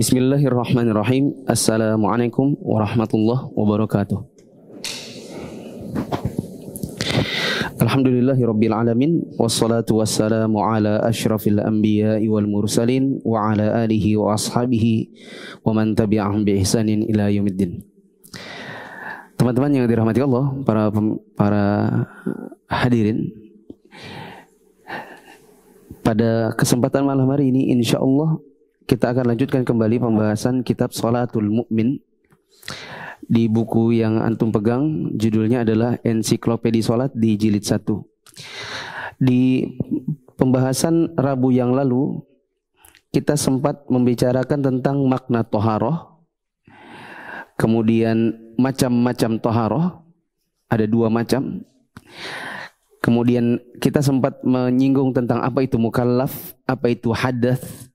Bismillahirrahmanirrahim. Assalamualaikum warahmatullahi wabarakatuh. Alhamdulillahirabbil alamin, wassalatu wassalamu ala asyrafil anbiya'i wal mursalin wa ala alihi wa ashabihi wa man tabi'ahum bi ihsanin ila yaumiddin. Teman-teman yang dirahmati Allah, para hadirin, pada kesempatan malam hari ini insyaallah kita akan lanjutkan kembali pembahasan kitab Shalatul Mu'min di buku yang antum pegang. Judulnya adalah Ensiklopedi Salat di jilid 1. Di pembahasan Rabu yang lalu kita sempat membicarakan tentang makna toharoh, kemudian macam-macam toharoh, ada 2 macam. Kemudian kita sempat menyinggung tentang apa itu mukallaf, apa itu hadath,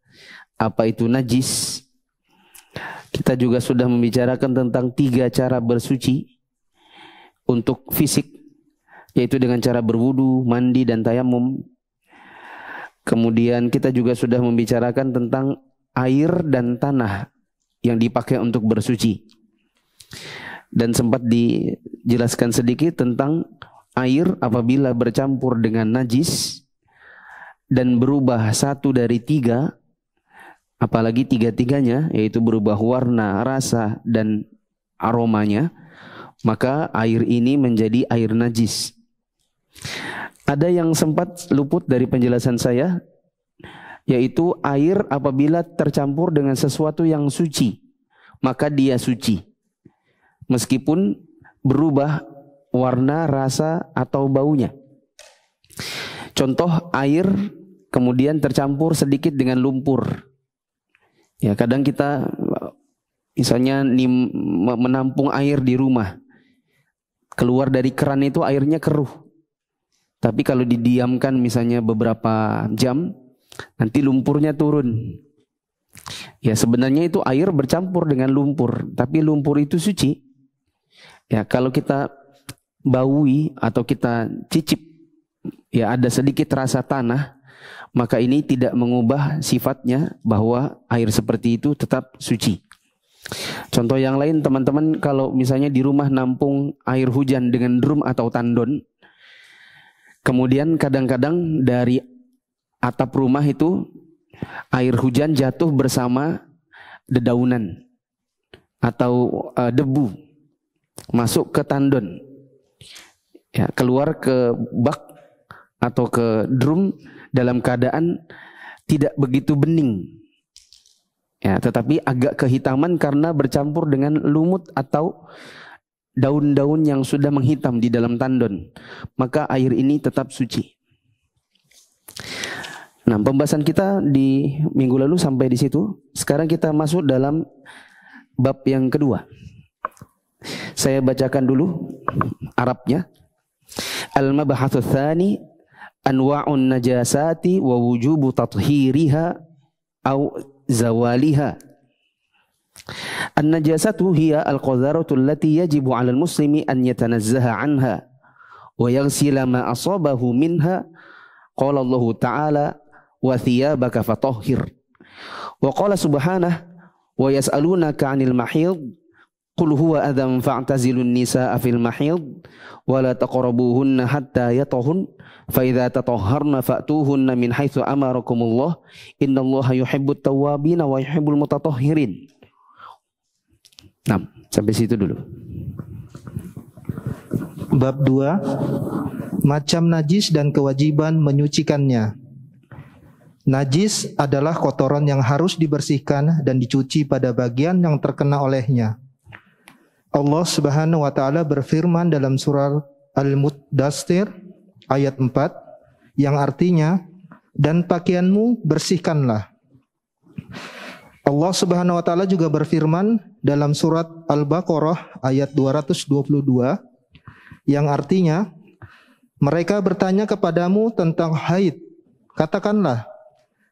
apa itu najis. Kita juga sudah membicarakan tentang 3 cara bersuci untuk fisik, yaitu dengan cara berwudu, mandi, dan tayamum. Kemudian kita juga sudah membicarakan tentang air dan tanah yang dipakai untuk bersuci. Dan sempat dijelaskan sedikit tentang air apabila bercampur dengan najis dan berubah 1 dari 3, apalagi 3-tiganya, yaitu berubah warna, rasa, dan aromanya, maka air ini menjadi air najis. Ada yang sempat luput dari penjelasan saya, yaitu air apabila tercampur dengan sesuatu yang suci, maka dia suci, meskipun berubah warna, rasa, atau baunya. Contoh, air kemudian tercampur sedikit dengan lumpur. Ya, kadang kita misalnya menampung air di rumah, keluar dari keran itu airnya keruh. Tapi kalau didiamkan misalnya beberapa jam, nanti lumpurnya turun. Ya, sebenarnya itu air bercampur dengan lumpur, tapi lumpur itu suci. Ya, kalau kita baui atau kita cicip, ya ada sedikit rasa tanah, maka ini tidak mengubah sifatnya bahwa air seperti itu tetap suci. Contoh yang lain, teman-teman, kalau misalnya di rumah nampung air hujan dengan drum atau tandon, kemudian kadang-kadang dari atap rumah itu air hujan jatuh bersama dedaunan atau debu masuk ke tandon, ya, keluar ke bak atau ke drum dalam keadaan tidak begitu bening, ya, tetapi agak kehitaman karena bercampur dengan lumut atau daun-daun yang sudah menghitam di dalam tandon, maka air ini tetap suci. Nah, pembahasan kita di minggu lalu sampai di situ. Sekarang kita masuk dalam bab yang kedua. Saya bacakan dulu Arabnya. Al-mabahatsu tsani anwa'un najasati wa wujubu tathhiriha au zawaliha. An-najasatu hiya al-qadharatu allati yajibu 'ala al-muslimi an yatanazzaha 'anha wa yaghsila ma asabahu minha. Qala Allah Ta'ala wa thiyabaka fatahhir. Wa qala subhanahu wa yas'alunaka 'anil mahid qul huwa adhan fa'tazilun nisaa fil mahid wa la taqrabuhunna hatta yatahun fa idza tatahharna fa'tuhunna min haitsu amarakumullah innallaha yuhibbut tawwabin wa yuhibbul mutatahhirin. Nah, sampai situ dulu. Bab 2, macam najis dan kewajiban menyucikannya. Najis adalah kotoran yang harus dibersihkan dan dicuci pada bagian yang terkena olehnya. Allah Subhanahu wa taala berfirman dalam surah Al-Muddatsir ayat 4 yang artinya, dan pakaianmu bersihkanlah. Allah Subhanahu wa taala juga berfirman dalam surat Al-Baqarah ayat 222 yang artinya, mereka bertanya kepadamu tentang haid. Katakanlah,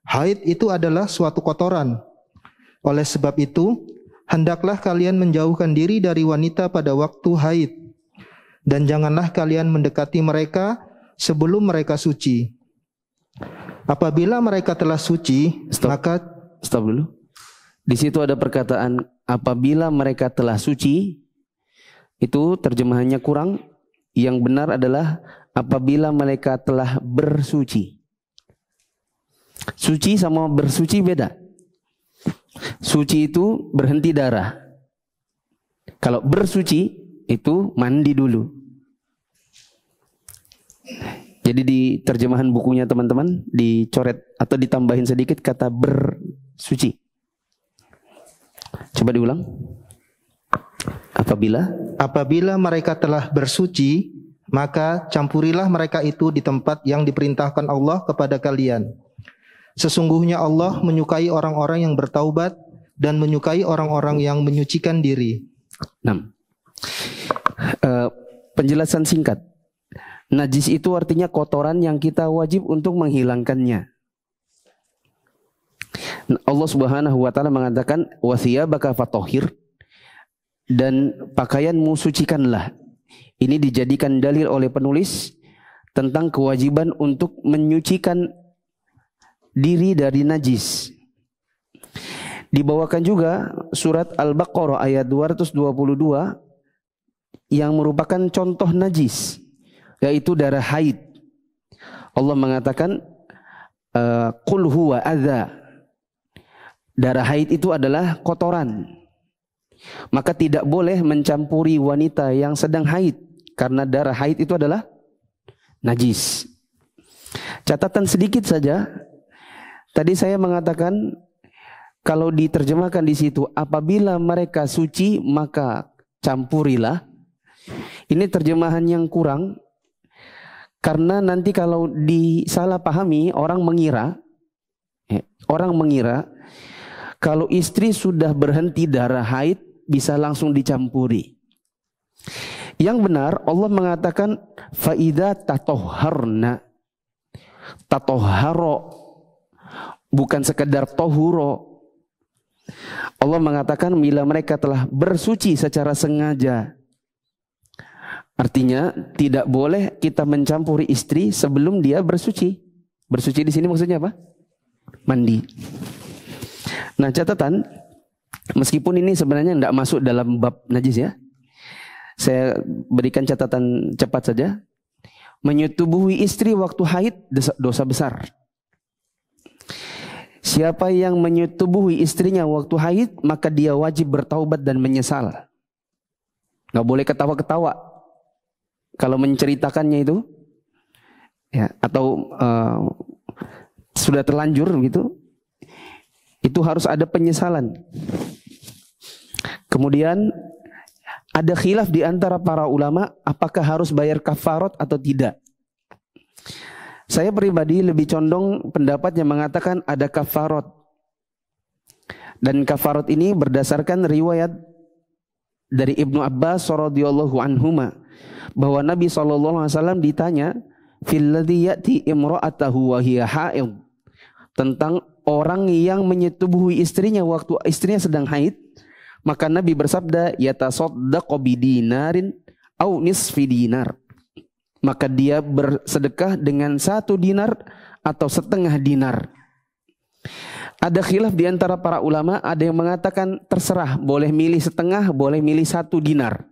haid itu adalah suatu kotoran. Oleh sebab itu, hendaklah kalian menjauhkan diri dari wanita pada waktu haid, dan janganlah kalian mendekati mereka sebelum mereka suci. Apabila mereka telah suci, maka Stop dulu. Di situ ada perkataan apabila mereka telah suci, itu terjemahannya kurang. Yang benar adalah apabila mereka telah bersuci. Suci sama bersuci beda. Suci itu berhenti darah. Kalau bersuci itu mandi dulu. Jadi di terjemahan bukunya teman-teman dicoret atau ditambahin sedikit kata bersuci. Coba diulang. Apabila mereka telah bersuci, maka campurilah mereka itu di tempat yang diperintahkan Allah kepada kalian. Sesungguhnya Allah menyukai orang-orang yang bertaubat dan menyukai orang-orang yang menyucikan diri. 6. Penjelasan singkat. Najis itu artinya kotoran yang kita wajib untuk menghilangkannya. Allah Subhanahu wa taala mengatakan wasiyabaka fatahhir, dan pakaianmu sucikanlah. Ini dijadikan dalil oleh penulis tentang kewajiban untuk menyucikan diri dari najis. Dibawakan juga surat Al-Baqarah ayat 222 yang merupakan contoh najis, yaitu darah haid. Allah mengatakan qul huwa adza. Darah haid itu adalah kotoran. Maka tidak boleh mencampuri wanita yang sedang haid, karena darah haid itu adalah najis. Catatan sedikit saja. Tadi saya mengatakan kalau diterjemahkan di situ apabila mereka suci maka campurilah. Ini terjemahan yang kurang, karena nanti kalau disalah pahami orang mengira kalau istri sudah berhenti darah haid bisa langsung dicampuri. Yang benar Allah mengatakan faida tatoharna. Tatoharo bukan sekedar tohuro. Allah mengatakan bila mereka telah bersuci secara sengaja. Artinya tidak boleh kita mencampuri istri sebelum dia bersuci. Bersuci di sini maksudnya apa? Mandi. Nah, catatan, meskipun ini sebenarnya tidak masuk dalam bab najis ya, saya berikan catatan cepat saja. Menyetubuhi istri waktu haid dosa besar. Siapa yang menyetubuhi istrinya waktu haid, maka dia wajib bertaubat dan menyesal. Nggak boleh ketawa-ketawa kalau menceritakannya itu, ya, atau sudah terlanjur gitu. Itu harus ada penyesalan. Kemudian ada khilaf di antara para ulama apakah harus bayar kafarat atau tidak. Saya pribadi lebih condong pendapat yang mengatakan ada kafarat. Dan kafarat ini berdasarkan riwayat dari Ibnu Abbas radhiyallahu anhuma bahwa Nabi SAW ditanya fil ladzi ya'ti imra'atahu wa hiya haid, tentang orang yang menyetubuhi istrinya waktu istrinya sedang haid, maka Nabi bersabda yatasaddaqu bidinarin au nisfi dinar. Maka dia bersedekah dengan 1 dinar atau setengah dinar. Ada khilaf di antara para ulama, ada yang mengatakan terserah, boleh milih setengah, boleh milih 1 dinar.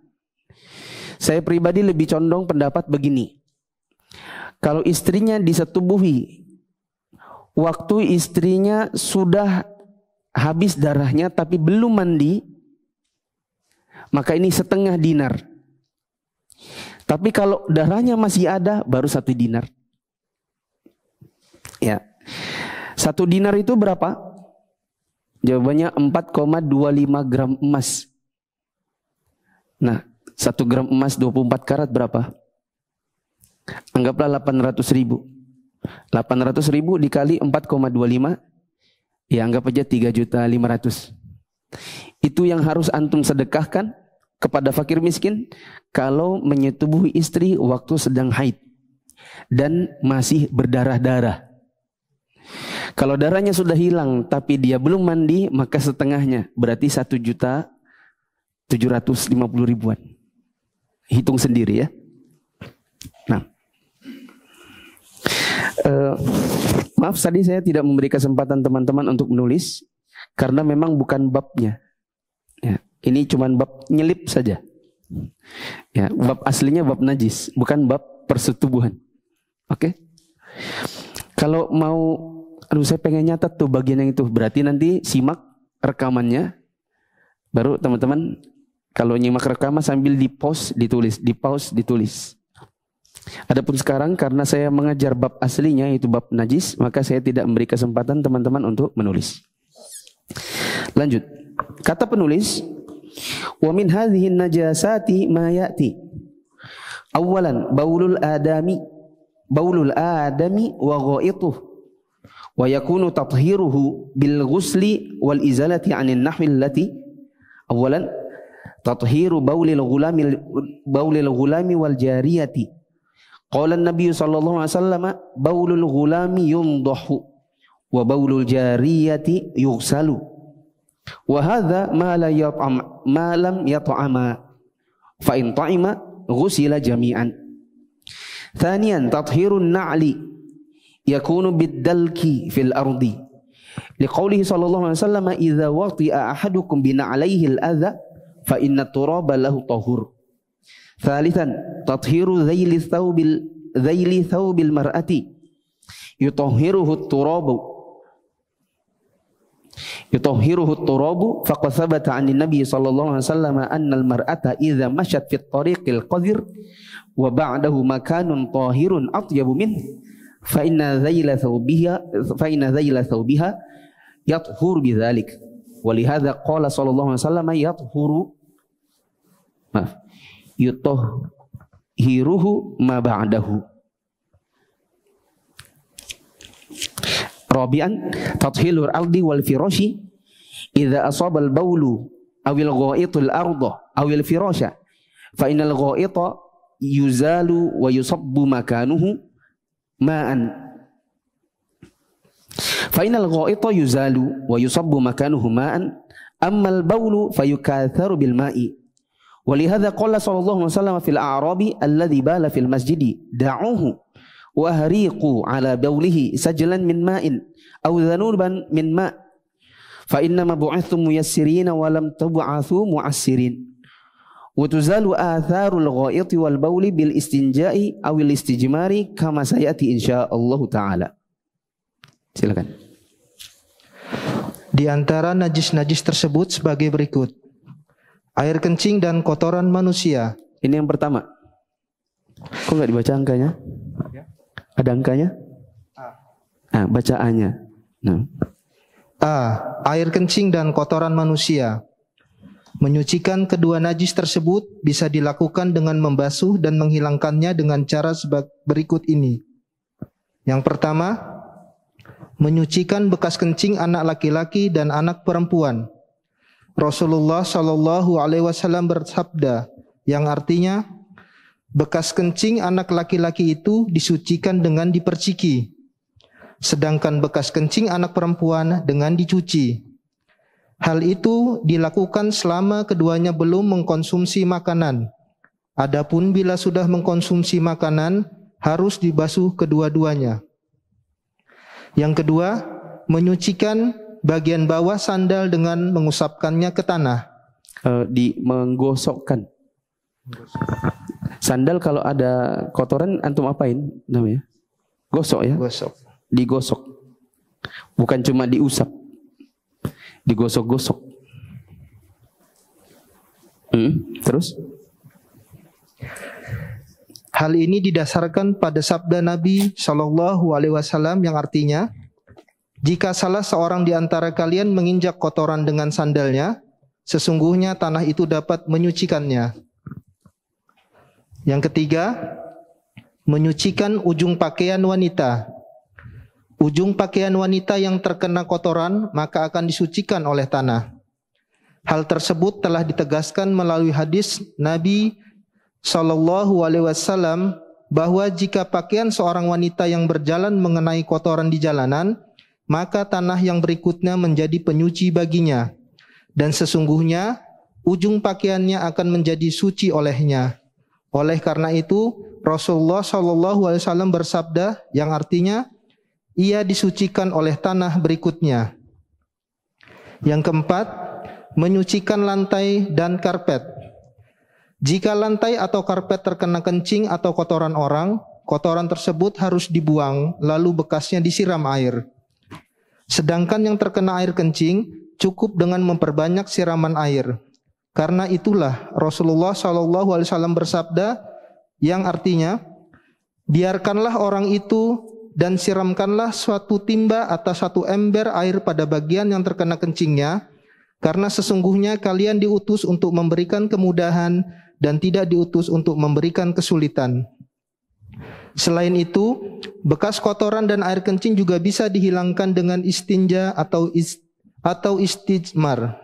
Saya pribadi lebih condong pendapat begini. Kalau istrinya disetubuhi waktu istrinya sudah habis darahnya tapi belum mandi, maka ini setengah dinar. Tapi kalau darahnya masih ada, baru 1 dinar. Ya, 1 dinar itu berapa? Jawabannya 4,25 gram emas. Nah, 1 gram emas 24 karat berapa? Anggaplah 800.000. 800.000 dikali 4,25, ya anggap aja 3.500.000. Itu yang harus antum sedekahkan kepada fakir miskin kalau menyetubuhi istri waktu sedang haid dan masih berdarah-darah. Kalau darahnya sudah hilang tapi dia belum mandi, maka setengahnya berarti 1.750.000-an. Hitung sendiri ya. Nah, maaf tadi saya tidak memberi kesempatan teman-teman untuk menulis. karena memang bukan babnya. Ya, ini cuman bab nyelip saja. Ya, bab aslinya bab najis, bukan bab persetubuhan. Oke? Kalau mau, saya pengen nyatat tuh bagian yang itu, berarti nanti simak rekamannya, baru teman-teman kalau nyimak rekaman sambil di-pause ditulis, di-pause ditulis. Adapun sekarang karena saya mengajar bab aslinya itu bab najis, maka saya tidak memberi kesempatan teman-teman untuk menulis. Lanjut. Kata penulis, wa min hadhihi najasati ma ya'ti. Awalan baulul adami wa gha'ituh wa yakunu tathiruhu bil ghusli wal izalati 'anil nahwi allati awalan tathiru baulil ghulami wal jariyati. Qala an-nabiy sallallahu alaihi wasallam baulul ghulami yundahu wa baulul jariyati yughsalu wa hadha ma lam yat'ama fa in ta'ima ghusila jami'an. Thaniyan tathhirun na'li yakunu bid-dalki fil ardi liqaulihi sallallahu alaihi wasallam idza wati'a ahadukum bi na'layhi al-adha fa inna turaba lahu tahur. Thalithan tathiru dhaili thawbil mar'ati yutahhiruhu at-turabu faqad thabata 'an an-nabi sallallahu alaihi wasallam anna al-mar'ata idza mashat fi at-tariqil qadhir wa ba'dahu makanun tahirun atyabu min fa inna dhaila thawbiha yathhur bidzalik wa lihadza qala sallallahu alaihi wasallam yutahhiruhu ma ba'dahu. Rabi'an tathhirul ardi wal firashi idza asaba al baulu aw al gha'itu al arda aw al firasha fa innal gha'ita yuzalu wa yusabbu makanuhu ma'an. Fa innal gha'ita yuzalu wa yusabbu makanuhu ma'an amma al baulu fayukatharu bil ma'i. Walihadza qala sallallahu alaihi wasallam fil a'rabi alladhi bala fil masjidi da'uhu wa hariqu ala bawlihi sajlan min ma'in aw dhanuban min ma' fa inna ma bu'ithum muyassirin wa lam tub'athu mu'assirin wa tuzalu atharul gha'iti wal bawli bil istinja'i aw al istijmari kama sayati insyaallah taala. Silakan. Di antara najis-najis tersebut sebagai berikut: air kencing dan kotoran manusia. Ini yang pertama. Kok nggak dibaca angkanya? Ada angkanya? Baca A-nya. Nah. A. Air kencing dan kotoran manusia. Menyucikan kedua najis tersebut bisa dilakukan dengan membasuh dan menghilangkannya dengan cara berikut ini. Yang pertama, menyucikan bekas kencing anak laki-laki dan anak perempuan. Rasulullah Shallallahu Alaihi Wasallam bersabda, yang artinya bekas kencing anak laki-laki itu disucikan dengan diperciki, sedangkan bekas kencing anak perempuan dengan dicuci. Hal itu dilakukan selama keduanya belum mengkonsumsi makanan. Adapun bila sudah mengkonsumsi makanan, harus dibasuh kedua-duanya. Yang kedua, menyucikan bagian bawah sandal dengan mengusapkannya ke tanah. Menggosokkan. Sandal kalau ada kotoran antum apain namanya? Gosok ya? Gosok. Digosok. Bukan cuma diusap. Digosok-gosok. Terus? Hal ini didasarkan pada sabda Nabi Shallallahu Alaihi Wasallam yang artinya, jika salah seorang di antara kalian menginjak kotoran dengan sandalnya, sesungguhnya tanah itu dapat menyucikannya. Yang ketiga, menyucikan ujung pakaian wanita. Ujung pakaian wanita yang terkena kotoran maka akan disucikan oleh tanah. Hal tersebut telah ditegaskan melalui hadis Nabi Shallallahu Alaihi Wasallam bahwa jika pakaian seorang wanita yang berjalan mengenai kotoran di jalanan, maka tanah yang berikutnya menjadi penyuci baginya, dan sesungguhnya ujung pakaiannya akan menjadi suci olehnya. Oleh karena itu, Rasulullah Shallallahu Alaihi Wasallam bersabda, yang artinya ia disucikan oleh tanah berikutnya. Yang keempat, menyucikan lantai dan karpet. Jika lantai atau karpet terkena kencing atau kotoran orang, kotoran tersebut harus dibuang, lalu bekasnya disiram air. Sedangkan yang terkena air kencing, cukup dengan memperbanyak siraman air. Karena itulah Rasulullah SAW bersabda, yang artinya, biarkanlah orang itu dan siramkanlah suatu timba atau satu ember air pada bagian yang terkena kencingnya, karena sesungguhnya kalian diutus untuk memberikan kemudahan dan tidak diutus untuk memberikan kesulitan. Selain itu, bekas kotoran dan air kencing juga bisa dihilangkan dengan istinja atau istijmar.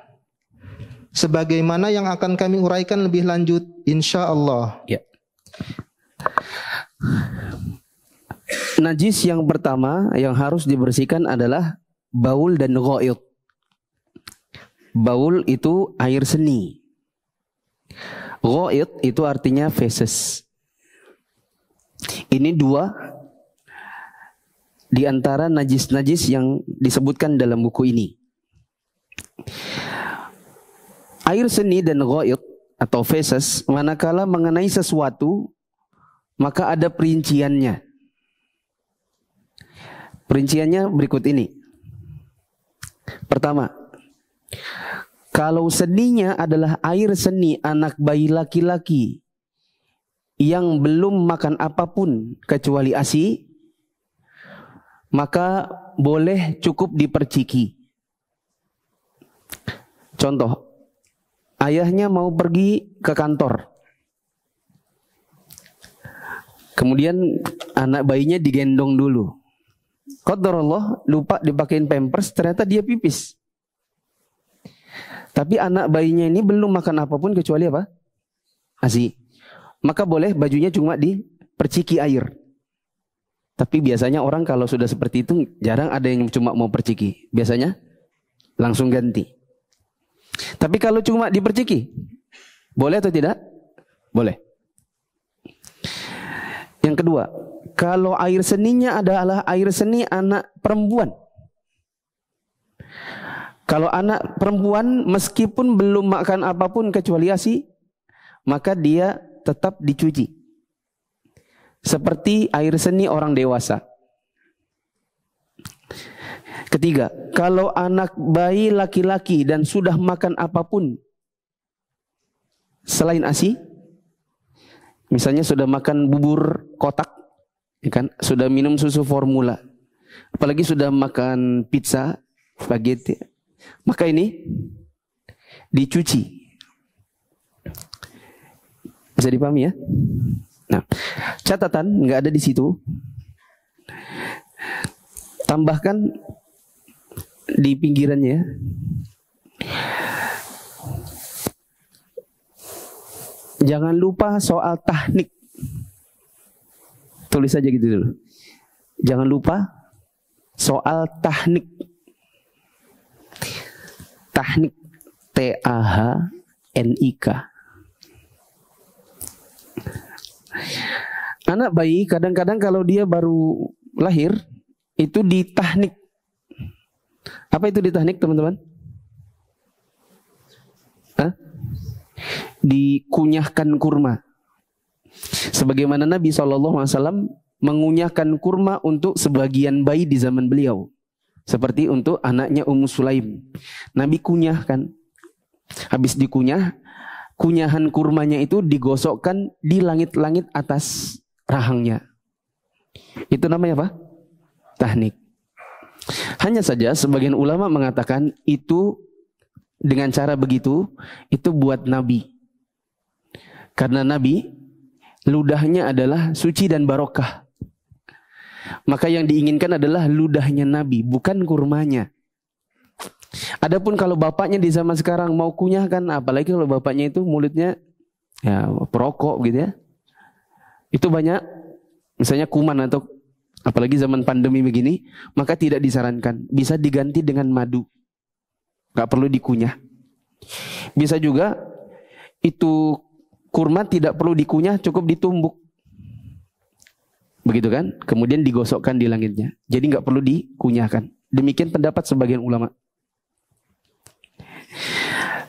Sebagaimana yang akan kami uraikan lebih lanjut, insya Allah. Ya. Najis yang pertama yang harus dibersihkan adalah baul dan ghaid. Baul itu air seni. Ghaid itu artinya feses. Ini dua di antara najis-najis yang disebutkan dalam buku ini. Air seni dan ghaid atau feses manakala mengenai sesuatu maka ada perinciannya. Perinciannya berikut ini. Pertama, kalau seninya adalah air seni anak bayi laki-laki yang belum makan apapun kecuali ASI, maka boleh cukup diperciki. Contoh, ayahnya mau pergi ke kantor. Kemudian anak bayinya digendong dulu. Qadarullah lupa dipakein pampers, ternyata dia pipis. Tapi anak bayinya ini belum makan apapun kecuali apa? ASI. Maka boleh bajunya cuma diperciki air. Tapi biasanya orang kalau sudah seperti itu jarang ada yang cuma mau perciki. Biasanya langsung ganti. Tapi kalau cuma diperciki, boleh atau tidak? Boleh. Yang kedua, kalau air seninya adalah air seni anak perempuan. Kalau anak perempuan meskipun belum makan apapun kecuali ASI, maka dia tetap dicuci. Seperti air seni orang dewasa. Ketiga, kalau anak bayi laki-laki dan sudah makan apapun selain ASI, misalnya sudah makan bubur kotak, ya kan? Sudah minum susu formula, apalagi sudah makan pizza, spaghetti, maka ini dicuci. Bisa dipahami ya? Nah, catatan nggak ada di situ. Tambahkan di pinggirannya. Jangan lupa soal tahnik. Tulis saja gitu dulu. Jangan lupa soal tahnik. Tahnik, TAHNIK. Anak bayi kadang-kadang kalau dia baru lahir itu ditahnik. Apa itu ditahnik, teman-teman? Hah? Dikunyahkan kurma. Sebagaimana Nabi SAW mengunyahkan kurma untuk sebagian bayi di zaman beliau. Seperti untuk anaknya Ummu Sulaim. Nabi kunyahkan. Habis dikunyah, kunyahan kurmanya itu digosokkan di langit-langit atas rahangnya. Itu namanya apa? Tahnik. Hanya saja sebagian ulama mengatakan itu dengan cara begitu, itu buat Nabi. Karena Nabi ludahnya adalah suci dan barokah. Maka yang diinginkan adalah ludahnya Nabi, bukan kurmanya. Adapun kalau bapaknya di zaman sekarang mau kunyahkan, apalagi kalau bapaknya itu mulutnya ya perokok gitu ya. Itu banyak misalnya kuman atau apalagi zaman pandemi begini, maka tidak disarankan. Bisa diganti dengan madu. Gak perlu dikunyah. Bisa juga itu kurma tidak perlu dikunyah, cukup ditumbuk. Begitu kan? Kemudian digosokkan di langitnya. Jadi nggak perlu dikunyahkan. Demikian pendapat sebagian ulama.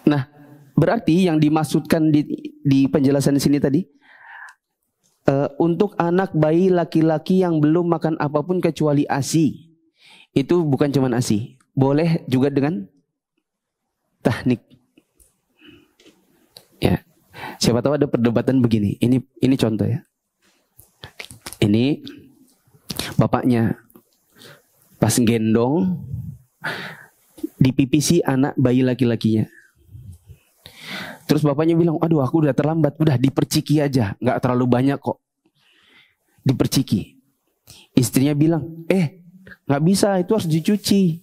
Nah, berarti yang dimaksudkan di penjelasan di sini tadi, untuk anak bayi laki-laki yang belum makan apapun kecuali ASI, itu bukan cuma ASI, boleh juga dengan tahnik. Ya, siapa tahu ada perdebatan begini. Ini contoh ya. Ini bapaknya pas gendong dipipisi anak bayi laki-lakinya. Terus bapaknya bilang, aduh aku udah terlambat, udah diperciki aja, nggak terlalu banyak kok, diperciki. Istrinya bilang, nggak bisa, itu harus dicuci.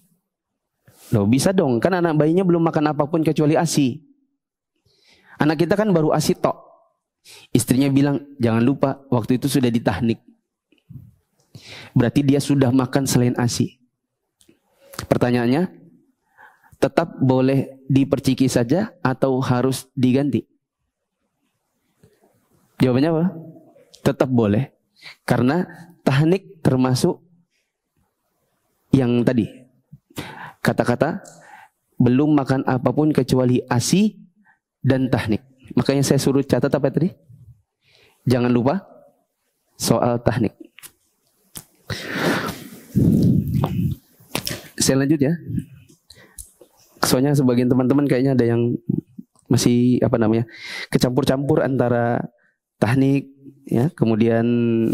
Loh bisa dong, kan anak bayinya belum makan apapun kecuali ASI. Anak kita kan baru ASI tok. Istrinya bilang, jangan lupa waktu itu sudah ditahnik. Berarti dia sudah makan selain ASI. Pertanyaannya, tetap boleh diperciki saja atau harus diganti? Jawabannya apa? Tetap boleh. Karena tahnik termasuk yang tadi. Kata-kata belum makan apapun kecuali ASI dan tahnik. Makanya saya suruh catat apa tadi? Jangan lupa soal tahnik. Saya lanjut ya. Soalnya sebagian teman-teman kayaknya ada yang masih kecampur-campur antara tahnik ya, kemudian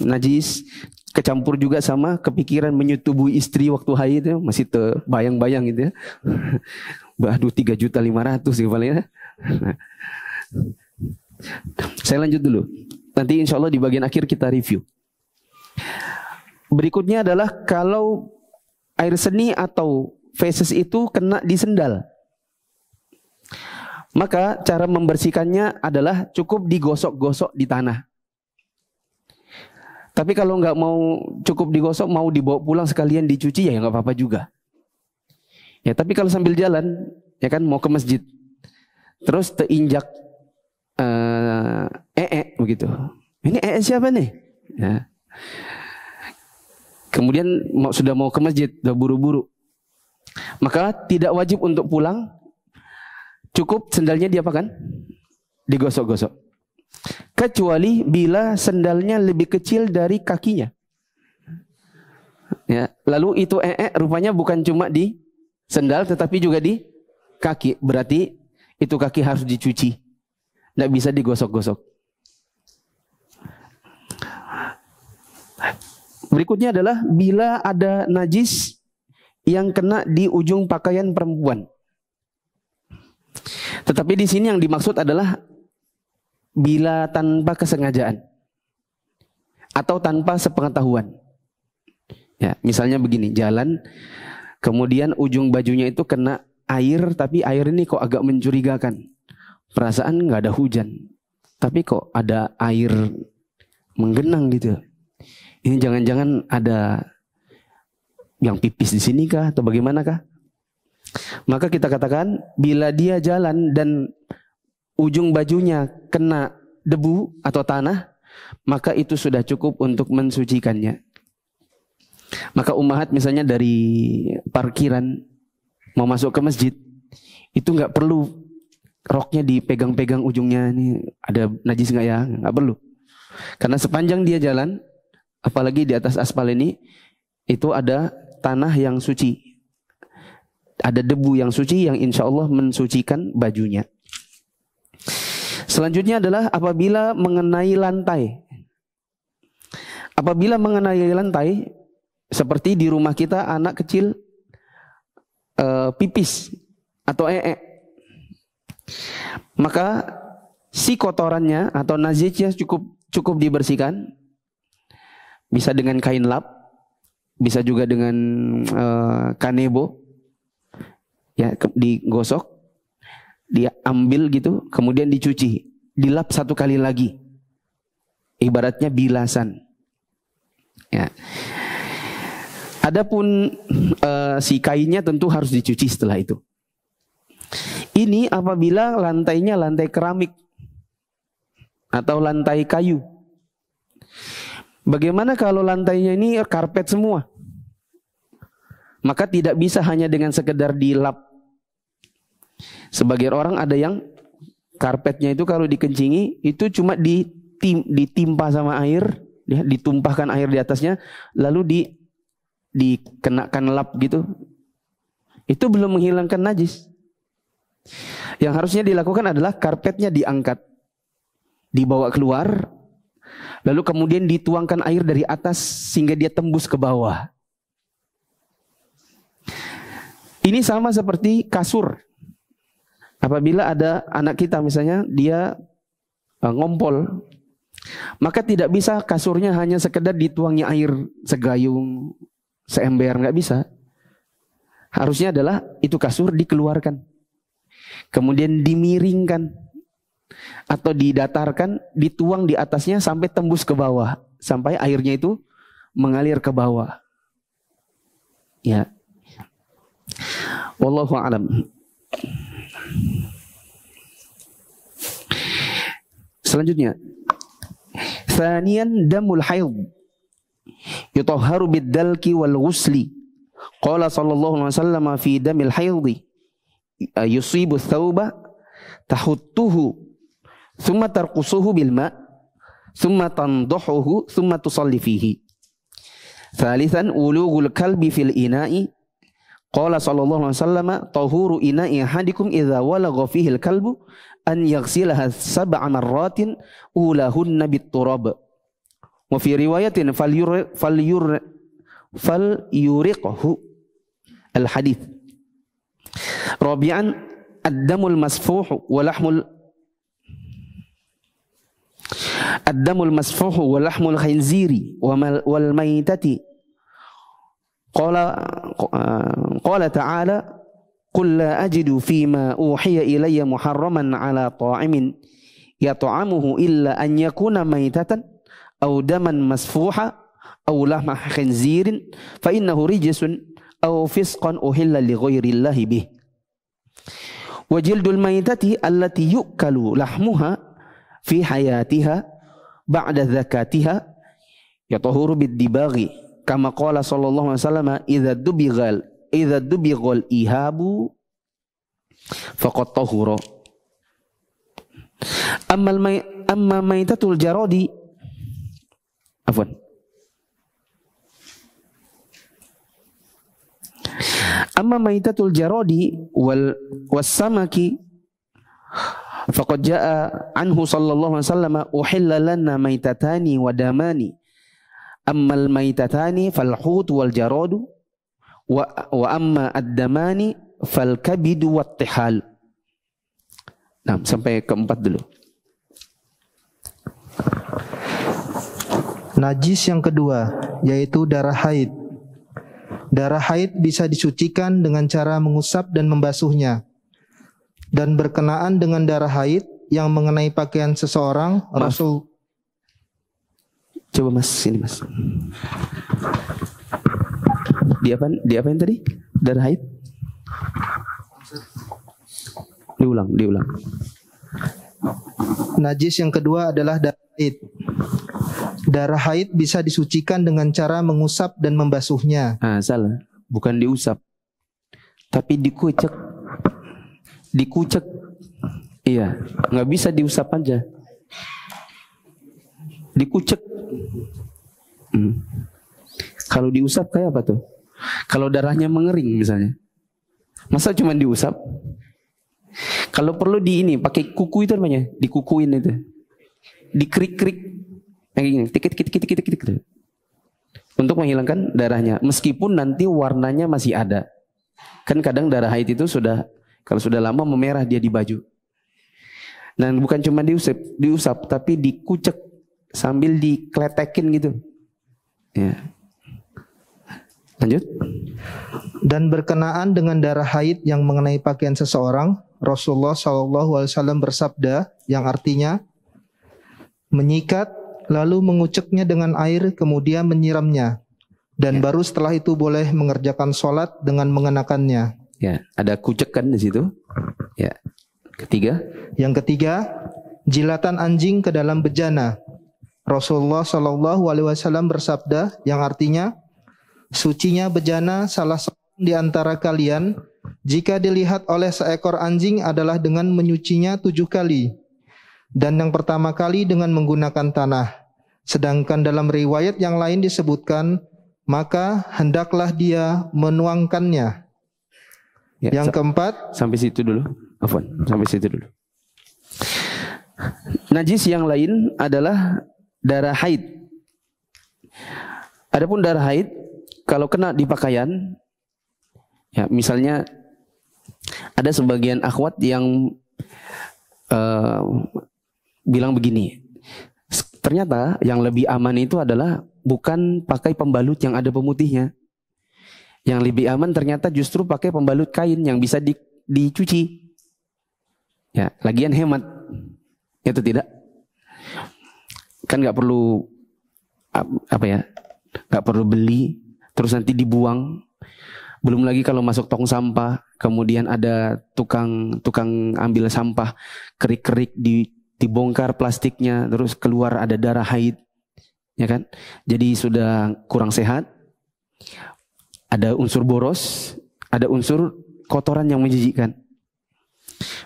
najis, kecampur juga sama kepikiran menyetubui istri waktu haid itu, masih terbayang-bayang gitu ya. Aduh 3.500.000 ya paling ya. Saya lanjut dulu. Nanti insya Allah di bagian akhir kita review. Berikutnya adalah kalau air seni atau feses itu kena di sendal, maka cara membersihkannya adalah cukup digosok-gosok di tanah. Tapi kalau nggak mau cukup digosok, mau dibawa pulang sekalian dicuci ya nggak apa-apa juga. Ya tapi kalau sambil jalan, ya kan mau ke masjid, terus terinjak begitu. Ini siapa nih? Ya. Kemudian sudah mau ke masjid, udah buru-buru. Maka tidak wajib untuk pulang, cukup sendalnya diapakan? Digosok-gosok. Kecuali bila sendalnya lebih kecil dari kakinya. Ya, lalu itu rupanya bukan cuma di sendal tetapi juga di kaki. Berarti itu kaki harus dicuci. Tidak bisa digosok-gosok. Berikutnya adalah bila ada najis yang kena di ujung pakaian perempuan. Tetapi di sini yang dimaksud adalah bila tanpa kesengajaan atau tanpa sepengetahuan. Ya, misalnya begini, jalan, kemudian ujung bajunya itu kena air, tapi air ini kok agak mencurigakan. Perasaan nggak ada hujan, tapi kok ada air menggenang gitu. Ini jangan-jangan ada yang pipis di sini kah atau bagaimana kah? Maka kita katakan bila dia jalan dan ujung bajunya kena debu atau tanah, maka itu sudah cukup untuk mensucikannya. Maka ummahat misalnya dari parkiran mau masuk ke masjid, itu nggak perlu roknya dipegang-pegang ujungnya, ini ada najis nggak ya? Nggak perlu. Karena sepanjang dia jalan, apalagi di atas aspal ini, itu ada tanah yang suci. Ada debu yang suci yang insya Allah mensucikan bajunya. Selanjutnya adalah apabila mengenai lantai. Apabila mengenai lantai, seperti di rumah kita anak kecil pipis atau maka si kotorannya atau najisnya cukup dibersihkan. Bisa dengan kain lap, bisa juga dengan kanebo, ya digosok, dia ambil gitu, kemudian dicuci, dilap 1 kali lagi, ibaratnya bilasan. Ya. Adapun si kainnya tentu harus dicuci setelah itu. Ini apabila lantainya lantai keramik atau lantai kayu. Bagaimana kalau lantainya ini karpet semua? Maka tidak bisa hanya dengan sekedar dilap. Sebagian orang ada yang karpetnya itu kalau dikencingi itu cuma ditimpa sama air, ditumpahkan air di atasnya, lalu dikenakan lap gitu. Itu belum menghilangkan najis. Yang harusnya dilakukan adalah karpetnya diangkat, dibawa keluar, lalu kemudian dituangkan air dari atas sehingga dia tembus ke bawah. Ini sama seperti kasur. Apabila ada anak kita misalnya dia ngompol, maka tidak bisa kasurnya hanya sekedar dituangi air segayung, seember, nggak bisa. Harusnya adalah itu kasur dikeluarkan, kemudian dimiringkan atau didatarkan, dituang di atasnya sampai tembus ke bawah, sampai airnya itu mengalir ke bawah. Ya. Wallahu a'lam. Selanjutnya, thaniyan damul haid yutahharu bid-dalki wal ghusli. Qala sallallahu alaihi wasallam fi damil haid yusibu thawba tahuttuhu thumma tarqusuhu bil ma' thumma tandahuhu thumma tusalli fihi. Thalithan ulughul kalbi fil ina'i. Qala sallallahu alaihi wasallam tahuru ina'i ahadikum idza walagha fihi al-kalbu an yaghsilaha 7 marratin ulahunna bit-turab. Wa fi riwayatin falyuriqhu al-hadits. Rabi'an ad-damul masfuh wa lahmul khinziri wal maitati. Qala ta'ala qul la ajidu fima uhiya ilayya muharraman ala ta'imin yat'amuhu illa an yakuna maitatan aw daman masfuha aw lahma khinzirin fa innahu rijsun aw fisqan uhilla li ghairillahi bih. Wa jildul maitati allati yu'kalu lahmuha fi hayatiha ba'da zakatiha yatahuru bid-dibaghi kama qala sallallahu alaihi wasallam idza dubighal ihabu faqad tahura. Amma maitatul jaradi afwan amma maitatul jaradi was-samaki faqad jaa anhu sallallahu alaihi wasallam uhilla lana maitatani wa damani ammal maitatani fal hut wal jaradu wa amma ad-damani fal kabidu wat tihal. Nah, sampai keempat dulu. Najis yang kedua yaitu darah haid. Darah haid bisa disucikan dengan cara mengusap dan membasuhnya. Dan berkenaan dengan darah haid yang mengenai pakaian seseorang, Rasul. Coba mas, sini mas. Di apa yang tadi? Darah haid? Diulang. Najis yang kedua adalah darah haid. Darah haid bisa disucikan dengan cara mengusap dan membasuhnya. Salah. Bukan diusap, tapi dikucek. Iya, nggak bisa diusap aja. Dikucek. Kalau diusap kayak apa tuh? Kalau darahnya mengering misalnya, masa cuma diusap? Kalau perlu pakai kuku itu namanya, dikukuin itu, dikrik-krik, kayak gini, tikit, untuk menghilangkan darahnya. Meskipun nanti warnanya masih ada, kan kadang darah haid itu kalau sudah lama memerah dia di baju. Dan bukan cuma diusap, tapi dikucek sambil dikletekin gitu. Ya. Lanjut. Dan berkenaan dengan darah haid yang mengenai pakaian seseorang, Rasulullah SAW bersabda yang artinya menyikat lalu menguceknya dengan air kemudian menyiramnya dan baru setelah itu boleh mengerjakan sholat dengan mengenakannya. Ya, ada kucekan di situ. Ya. Yang ketiga, jilatan anjing ke dalam bejana. Rasulullah SAW bersabda yang artinya sucinya bejana salah seorang di antara kalian jika dilihat oleh seekor anjing adalah dengan menyucinya 7 kali. Dan yang pertama kali dengan menggunakan tanah. Sedangkan dalam riwayat yang lain disebutkan, maka hendaklah dia menuangkannya. Ya, yang keempat, sampai situ dulu. Afwan, sampai situ dulu. Najis yang lain adalah darah haid. Adapun darah haid kalau kena di pakaian, ya misalnya ada sebagian akhwat yang bilang begini, ternyata yang lebih aman itu adalah bukan pakai pembalut yang ada pemutihnya. Yang lebih aman ternyata justru pakai pembalut kain yang bisa dicuci. Ya, lagian hemat. Itu tidak. Kan nggak perlu nggak perlu beli terus nanti dibuang. Belum lagi kalau masuk tong sampah, kemudian ada tukang ambil sampah, kerik-kerik dibongkar plastiknya, terus keluar ada darah haid, ya kan? Jadi sudah kurang sehat, ada unsur boros, ada unsur kotoran yang menjijikkan.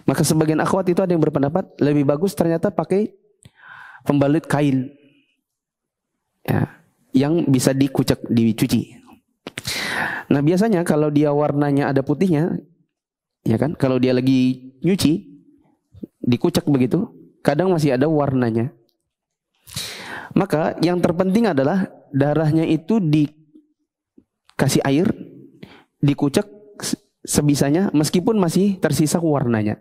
Maka sebagian akhwat itu ada yang berpendapat lebih bagus ternyata pakai pembalut kain, ya, yang bisa dicuci. Nah biasanya kalau dia warnanya ada putihnya, ya kan? Kalau dia lagi nyuci, dikucek begitu, kadang masih ada warnanya. Maka yang terpenting adalah darahnya itu dikasih air, dikucek sebisanya meskipun masih tersisa warnanya.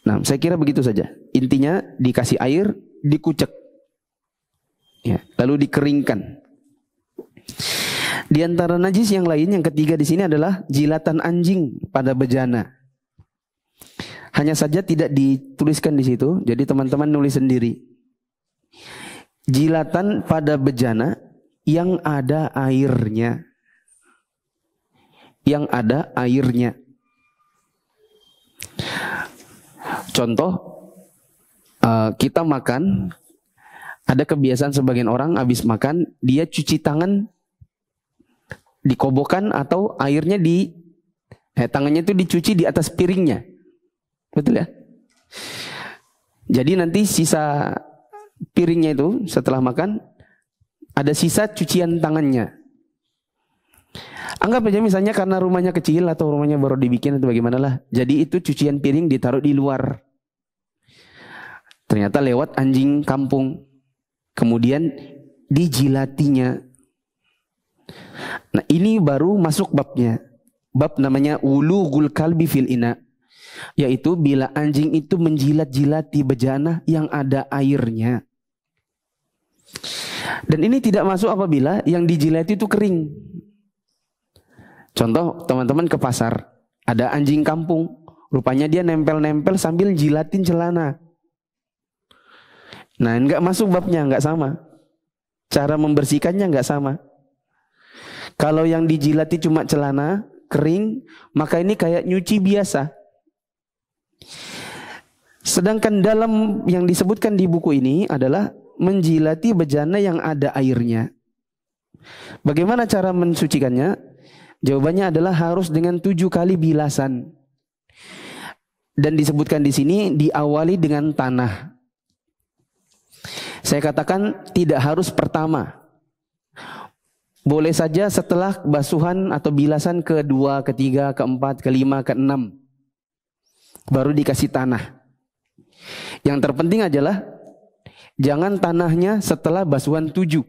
Nah, saya kira begitu saja. Intinya dikasih air, dikucek. Ya, lalu dikeringkan. Di antara najis yang lain yang ketiga di sini adalah jilatan anjing pada bejana. Hanya saja tidak dituliskan di situ, jadi teman-teman nulis sendiri. Jilatan pada bejana yang ada airnya. Yang ada airnya. Contoh, kita makan, ada kebiasaan sebagian orang habis makan, dia cuci tangan di kobokan atau airnya tangannya itu dicuci di atas piringnya. Betul ya? Jadi nanti sisa piringnya itu setelah makan ada sisa cucian tangannya. Anggap aja misalnya karena rumahnya kecil atau rumahnya baru dibikin atau bagaimana lah. Jadi itu cucian piring ditaruh di luar. Ternyata lewat anjing kampung. Kemudian dijilatinya. Nah ini baru masuk babnya. Bab namanya wulughul kalbi fil ina. Yaitu bila anjing itu menjilat-jilati bejana yang ada airnya. Dan ini tidak masuk apabila yang dijilati itu kering. Contoh teman-teman ke pasar. Ada anjing kampung. Rupanya dia nempel-nempel sambil jilatin celana. Nah enggak masuk babnya, enggak sama. Cara membersihkannya enggak sama. Kalau yang dijilati cuma celana kering, maka ini kayak nyuci biasa. Sedangkan dalam yang disebutkan di buku ini adalah menjilati bejana yang ada airnya. Bagaimana cara mensucikannya? Jawabannya adalah harus dengan 7 kali bilasan. Dan disebutkan di sini diawali dengan tanah. Saya katakan tidak harus pertama. Boleh saja setelah basuhan atau bilasan kedua, ketiga, keempat, kelima, keenam. Baru dikasih tanah. Yang terpenting adalah jangan tanahnya setelah basuhan 7.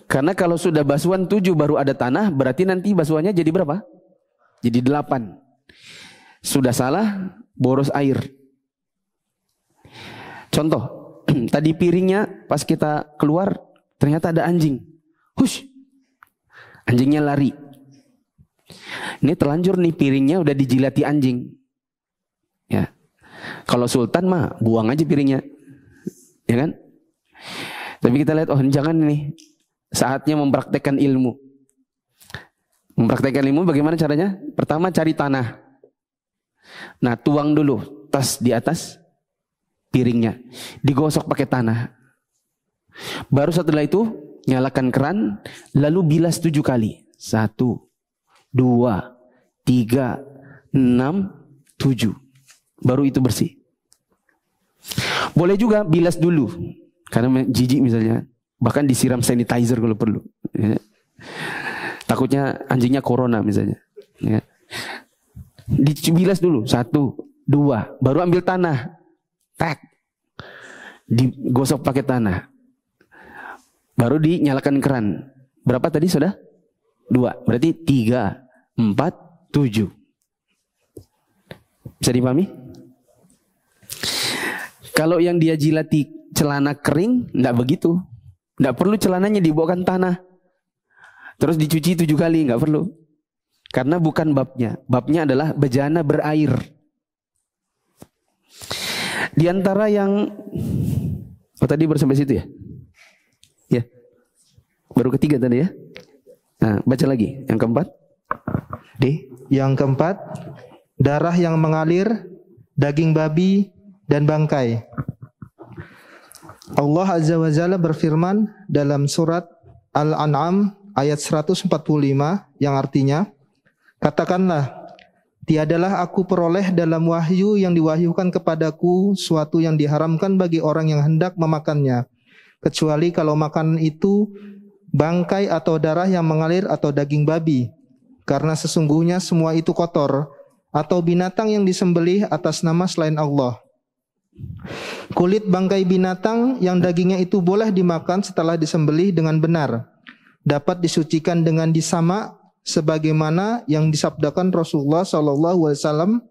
Karena kalau sudah basuhan 7 baru ada tanah, berarti nanti basuhannya jadi berapa? Jadi 8. Sudah salah, boros air. Contoh, tadi piringnya pas kita keluar ternyata ada anjing. Hush, anjingnya lari. Ini terlanjur nih piringnya udah dijilati anjing. Ya, kalau sultan mah buang aja piringnya, ya kan? Tapi kita lihat, oh jangan nih, saatnya mempraktekkan ilmu. Mempraktekkan ilmu bagaimana caranya? Pertama cari tanah. Nah tuang dulu tas di atas piringnya, digosok pakai tanah. Baru setelah itu nyalakan keran, lalu bilas 7 kali. 1, 2, 3, 6, 7. Baru itu bersih. Boleh juga bilas dulu. Karena jijik misalnya. Bahkan disiram sanitizer kalau perlu. Ya. Takutnya anjingnya corona misalnya. Ya. Dibilas dulu. 1, 2. Baru ambil tanah. Tak. Digosok pakai tanah. Baru dinyalakan keran. Berapa tadi sudah? 2. Berarti 3, 4, 7. Bisa dipahami? Kalau yang dia jilati celana kering, enggak begitu. Enggak perlu celananya dibawakan tanah. Terus dicuci 7 kali, enggak perlu. Karena bukan babnya. Babnya adalah bejana berair. Di antara yang tadi baru sampai situ ya? Ya. Baru ketiga tadi ya? Nah, baca lagi. Yang keempat. D. Yang keempat, darah yang mengalir, daging babi, dan bangkai. Allah Azza wa Jalla berfirman dalam surat Al-An'am ayat 145 yang artinya, katakanlah, tiadalah aku peroleh dalam wahyu yang diwahyukan kepadaku suatu yang diharamkan bagi orang yang hendak memakannya, kecuali kalau makanan itu bangkai atau darah yang mengalir atau daging babi, karena sesungguhnya semua itu kotor, atau binatang yang disembelih atas nama selain Allah. Kulit bangkai binatang yang dagingnya itu boleh dimakan setelah disembelih dengan benar, dapat disucikan dengan disamak, sebagaimana yang disabdakan Rasulullah SAW,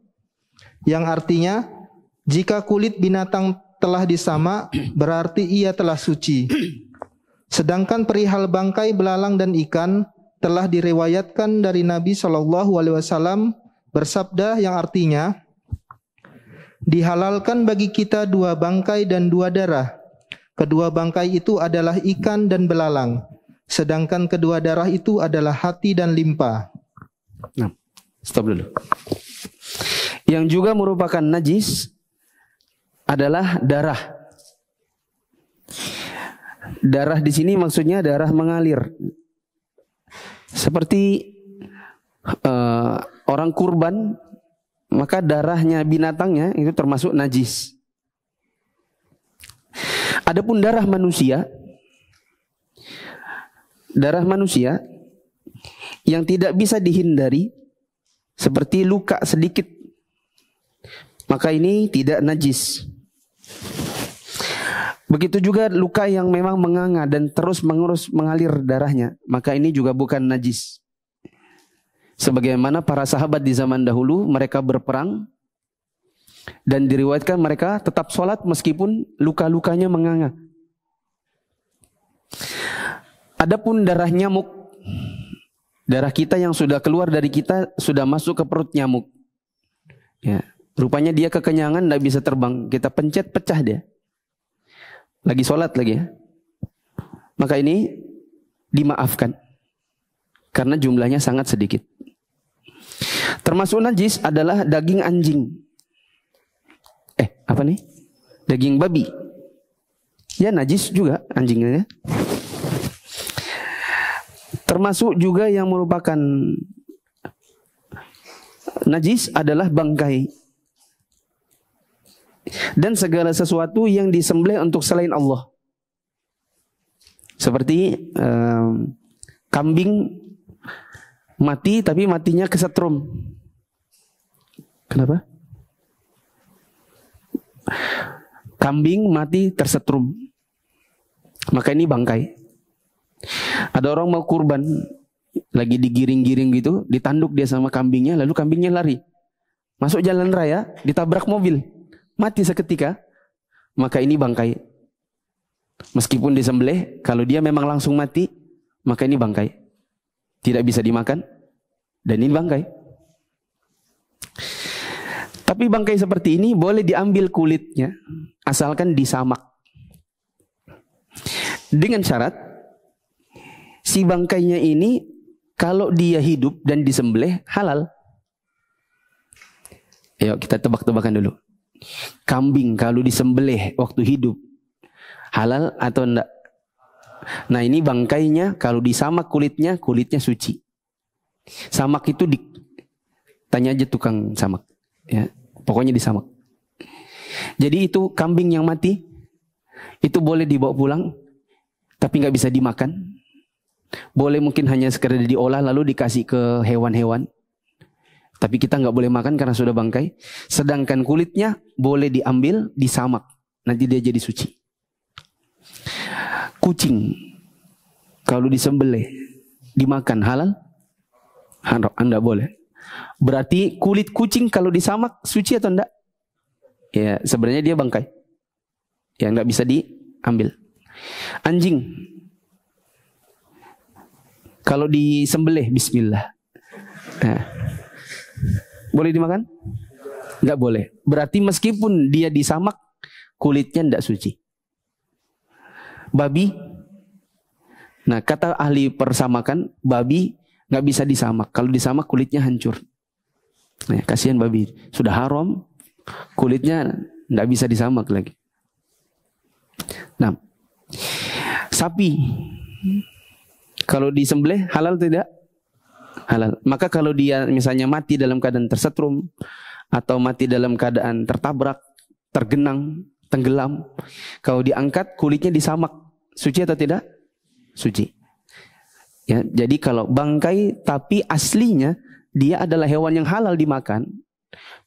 yang artinya, jika kulit binatang telah disamak, berarti ia telah suci. Sedangkan perihal bangkai belalang dan ikan telah diriwayatkan dari Nabi SAW bersabda yang artinya, dihalalkan bagi kita 2 bangkai dan 2 darah. Kedua bangkai itu adalah ikan dan belalang. Sedangkan kedua darah itu adalah hati dan limpa. Nah, stop dulu. Yang juga merupakan najis adalah darah. Darah di sini maksudnya darah mengalir. Seperti orang kurban, maka darahnya binatangnya itu termasuk najis. Adapun darah manusia yang tidak bisa dihindari, seperti luka sedikit, maka ini tidak najis. Begitu juga luka yang memang menganga dan terus mengalir darahnya, maka ini juga bukan najis. Sebagaimana para sahabat di zaman dahulu, mereka berperang dan diriwayatkan mereka tetap sholat meskipun luka-lukanya menganga. Adapun darah nyamuk, darah kita yang sudah keluar dari kita sudah masuk ke perut nyamuk. Ya, rupanya dia kekenyangan, tidak bisa terbang. Kita pencet, pecah dia. Lagi sholat lagi ya. Maka ini dimaafkan karena jumlahnya sangat sedikit. Termasuk najis adalah daging anjing. Apa nih? Daging babi. Ya najis juga anjingnya. Termasuk juga yang merupakan najis adalah bangkai. Dan segala sesuatu yang disembelih untuk selain Allah. Seperti kambing mati tapi matinya kesetrum. Kenapa? Kambing mati tersetrum. Maka ini bangkai. Ada orang mau kurban, lagi digiring-giring gitu, ditanduk dia sama kambingnya, lalu kambingnya lari. Masuk jalan raya, ditabrak mobil, mati seketika. Maka ini bangkai. Meskipun disembelih, kalau dia memang langsung mati, maka ini bangkai. Tidak bisa dimakan, dan ini bangkai. Tapi bangkai seperti ini boleh diambil kulitnya, asalkan disamak. Dengan syarat, si bangkainya ini kalau dia hidup dan disembelih halal. Ayo kita tebak-tebakan dulu. Kambing kalau disembelih waktu hidup halal atau enggak? Nah ini bangkainya kalau disamak kulitnya suci. Samak itu tanya aja tukang samak. Ya, pokoknya disamak. Jadi itu kambing yang mati, itu boleh dibawa pulang, tapi nggak bisa dimakan. Boleh mungkin hanya sekedar diolah lalu dikasih ke hewan-hewan. Tapi kita nggak boleh makan karena sudah bangkai. Sedangkan kulitnya boleh diambil, disamak. Nanti dia jadi suci. Kucing, kalau disembelih, dimakan halal? Anda boleh. Berarti kulit kucing kalau disamak suci atau enggak? Ya, sebenarnya dia bangkai. Ya, enggak bisa diambil. Anjing, kalau disembelih, bismillah. Nah, boleh dimakan? Enggak boleh. Berarti meskipun dia disamak, kulitnya enggak suci. Babi, nah kata ahli persamakan, babi nggak bisa disamak. Kalau disamak kulitnya hancur. Nah, kasihan babi, sudah haram, kulitnya nggak bisa disamak lagi. Nah, sapi, kalau disembelih halal tidak? Halal. Maka kalau dia misalnya mati dalam keadaan tersetrum atau mati dalam keadaan tertabrak, tergenang, tenggelam, kalau diangkat kulitnya disamak, suci atau tidak? Suci. Ya, jadi kalau bangkai tapi aslinya dia adalah hewan yang halal dimakan,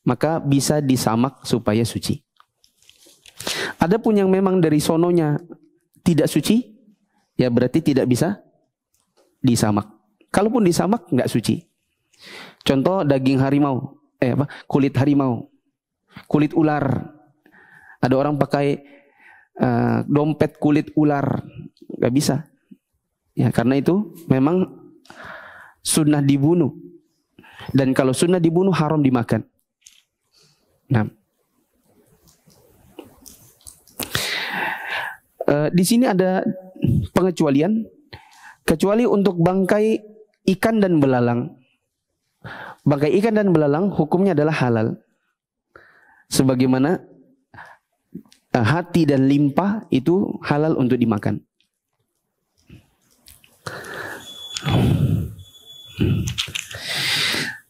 maka bisa disamak supaya suci. Adapun yang memang dari sononya tidak suci, ya berarti tidak bisa disamak. Kalaupun disamak nggak suci. Contoh daging harimau, kulit harimau, kulit ular. Ada orang pakai dompet kulit ular, nggak bisa. Ya, karena itu memang sunnah dibunuh. Dan kalau sunnah dibunuh haram dimakan. Nah, di sini ada pengecualian, kecuali untuk bangkai ikan dan belalang. Bangkai ikan dan belalang hukumnya adalah halal. Sebagaimana hati dan limpa itu halal untuk dimakan.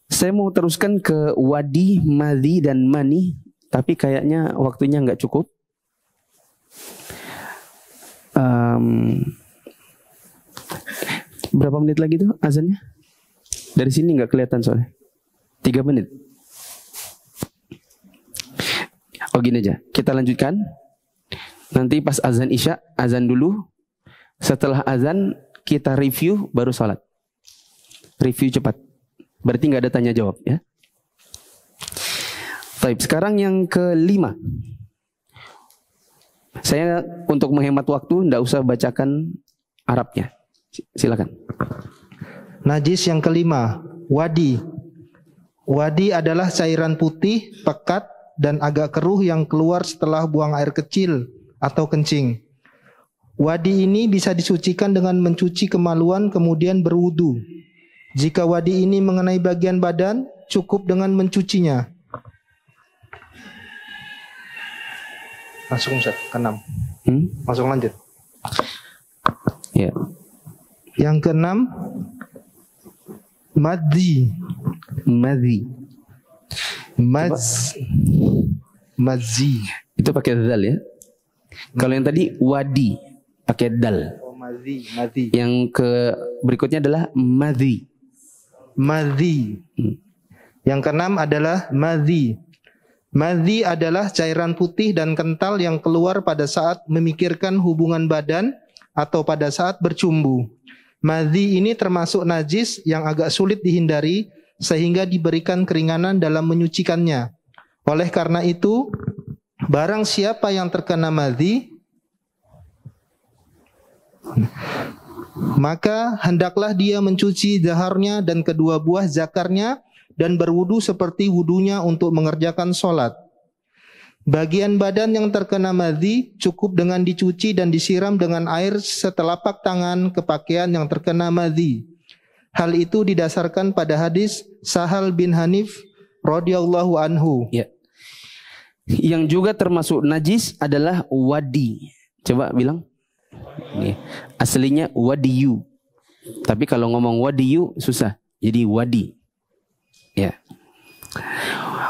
Saya mau teruskan ke wadi, madhi, dan mani, tapi kayaknya waktunya nggak cukup. Berapa menit lagi tuh azannya? Dari sini nggak kelihatan soalnya. 3 menit. Oh gini aja, kita lanjutkan. Nanti pas azan isya, azan dulu. Setelah azan kita review baru sholat. Review cepat. Berarti nggak ada tanya jawab ya. Baik, sekarang yang kelima. Saya untuk menghemat waktu nggak usah bacakan Arabnya. Silakan. Najis yang kelima, wadi. Wadi adalah cairan putih, pekat, dan agak keruh yang keluar setelah buang air kecil atau kencing. Wadi ini bisa disucikan dengan mencuci kemaluan kemudian berwudu. Jika wadi ini mengenai bagian badan, cukup dengan mencucinya. Langsung Ustaz, ke-6. Langsung lanjut. Ya. Yang ke-6, madhi. Madhi. Mazi. Itu pakai dal ya. Kalau yang tadi wadi pakai dal. Oh, madhi. Yang ke berikutnya adalah madhi. Madhi. Yang ke-6 adalah madhi. Madhi adalah cairan putih dan kental yang keluar pada saat memikirkan hubungan badan atau pada saat bercumbu. Madhi ini termasuk najis yang agak sulit dihindari sehingga diberikan keringanan dalam menyucikannya. Oleh karena itu, barang siapa yang terkena madhi, maka hendaklah dia mencuci zaharnya dan kedua buah zakarnya dan berwudu seperti wudunya untuk mengerjakan sholat. Bagian badan yang terkena madhi cukup dengan dicuci dan disiram dengan air setelapak tangan ke pakaian yang terkena madhi. Hal itu didasarkan pada hadis Sahal bin Hanif radhiyallahu anhu. Ya. Yang juga termasuk najis adalah wadi. Coba bilang. Nih. Aslinya wadiyu. Tapi kalau ngomong wadiyu susah. Jadi wadi. Ya.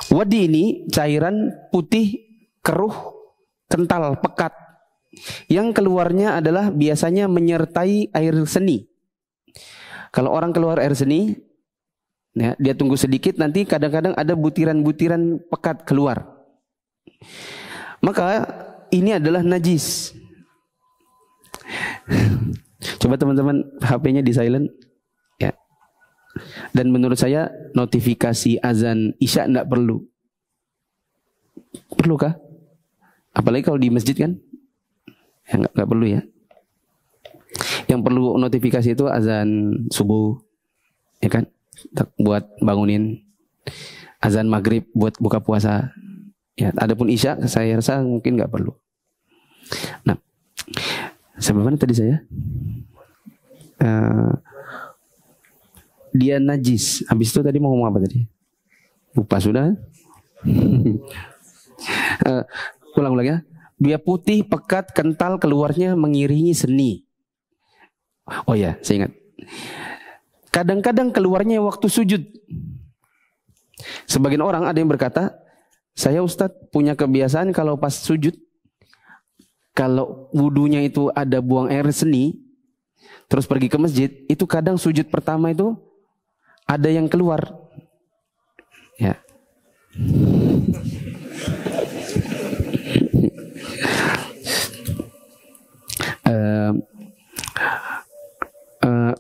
Wadi ini cairan putih, keruh, kental, pekat. Yang keluarnya adalah biasanya menyertai air seni. Kalau orang keluar air seni, ya, dia tunggu sedikit, nanti kadang-kadang ada butiran-butiran pekat keluar. Maka ini adalah najis. Coba teman-teman HP-nya di silent. Ya. Dan menurut saya notifikasi azan Isya enggak perlu. Perlukah? Apalagi kalau di masjid kan? Ya enggak perlu ya. Yang perlu notifikasi itu azan subuh. Ya kan? Buat bangunin. Azan maghrib buat buka puasa. Ya, adapun Isya saya rasa mungkin enggak perlu. Nah, sampai mana tadi saya? Dia najis. Habis itu tadi mau ngomong apa tadi? Lupa sudah. Ulang ya. Dia putih, pekat, kental, keluarnya mengiringi seni. Oh ya, saya ingat. Kadang-kadang keluarnya waktu sujud. Sebagian orang ada yang berkata, saya Ustadz punya kebiasaan kalau pas sujud, kalau wudunya itu ada buang air seni, terus pergi ke masjid, itu kadang sujud pertama itu ada yang keluar. Ya.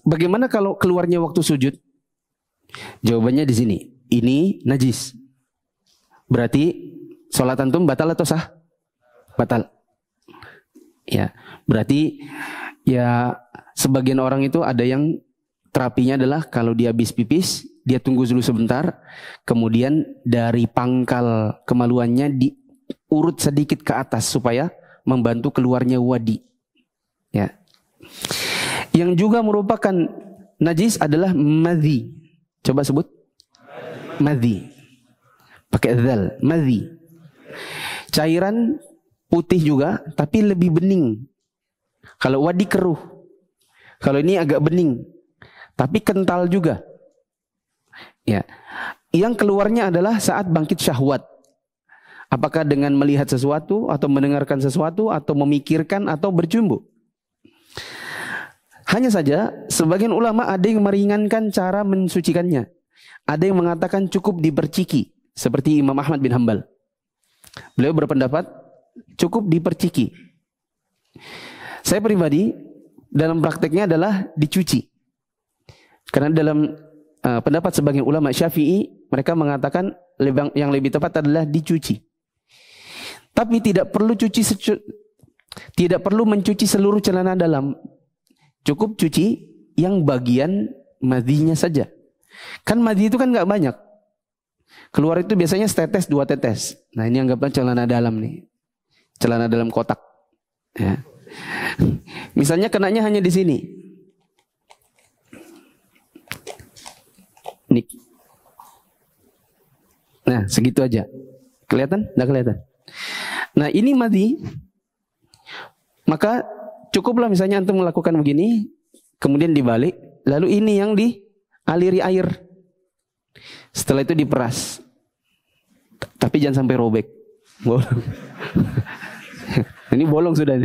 Bagaimana kalau keluarnya waktu sujud? Jawabannya di sini. Ini najis. Berarti sholat antum batal atau sah? Batal. Ya, berarti ya sebagian orang itu ada yang terapinya adalah kalau dia habis pipis, dia tunggu dulu sebentar, kemudian dari pangkal kemaluannya diurut sedikit ke atas supaya membantu keluarnya wadi. Ya. Yang juga merupakan najis adalah madhi. Coba sebut. Madhi. Pakai dzal, madhi. Cairan putih juga, tapi lebih bening. Kalau wadi keruh. Kalau ini agak bening, tapi kental juga. Ya. Yang keluarnya adalah saat bangkit syahwat. Apakah dengan melihat sesuatu, atau mendengarkan sesuatu, atau memikirkan, atau bercumbu. Hanya saja, sebagian ulama ada yang meringankan cara mensucikannya. Ada yang mengatakan cukup diperciki. Seperti Imam Ahmad bin Hanbal. Beliau berpendapat cukup diperciki. Saya pribadi dalam prakteknya adalah dicuci. Karena dalam pendapat sebagian ulama Syafi'i, mereka mengatakan yang lebih tepat adalah dicuci. Tapi tidak perlu mencuci seluruh celana dalam. Cukup cuci yang bagian madhinya saja. Kan madhi itu kan nggak banyak. Keluar itu biasanya setetes, 2 tetes. Nah ini anggaplah celana dalam nih. Celana dalam kotak. Ya. Misalnya kenanya hanya di sini. Nih. Nah segitu aja. Kelihatan? Nggak kelihatan? Nah ini madhi. Maka cukuplah misalnya antum melakukan begini, kemudian dibalik, lalu ini yang dialiri air. Setelah itu diperas. Tapi jangan sampai robek. Bolong. Ini bolong sudah.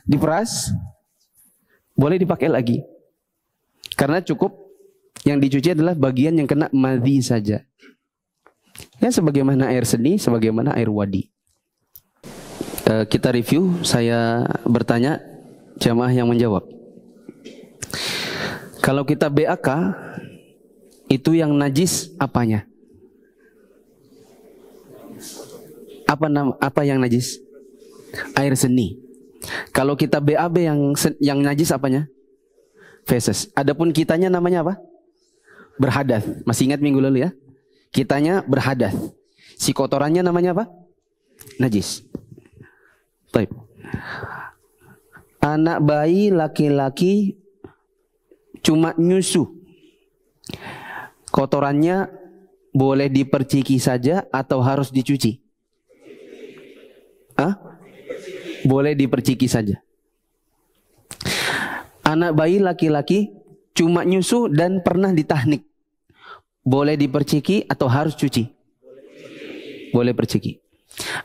Diperas, boleh dipakai lagi. Karena cukup yang dicuci adalah bagian yang kena madhi saja. Ya sebagaimana air seni, sebagaimana air wadi. Kita review, saya bertanya, jamaah yang menjawab. Kalau kita BAK, itu yang najis apanya? Apa yang najis? Air seni. Kalau kita BAB yang najis apanya? Feses. Adapun kitanya namanya apa? Berhadas. Masih ingat minggu lalu ya? Kitanya berhadas. Si kotorannya namanya apa? Najis. Baik. Anak bayi laki-laki cuma nyusu. Kotorannya boleh diperciki saja atau harus dicuci? Hah? Boleh diperciki saja. Anak bayi laki-laki cuma nyusu dan pernah ditahnik, boleh diperciki atau harus cuci? Boleh perciki.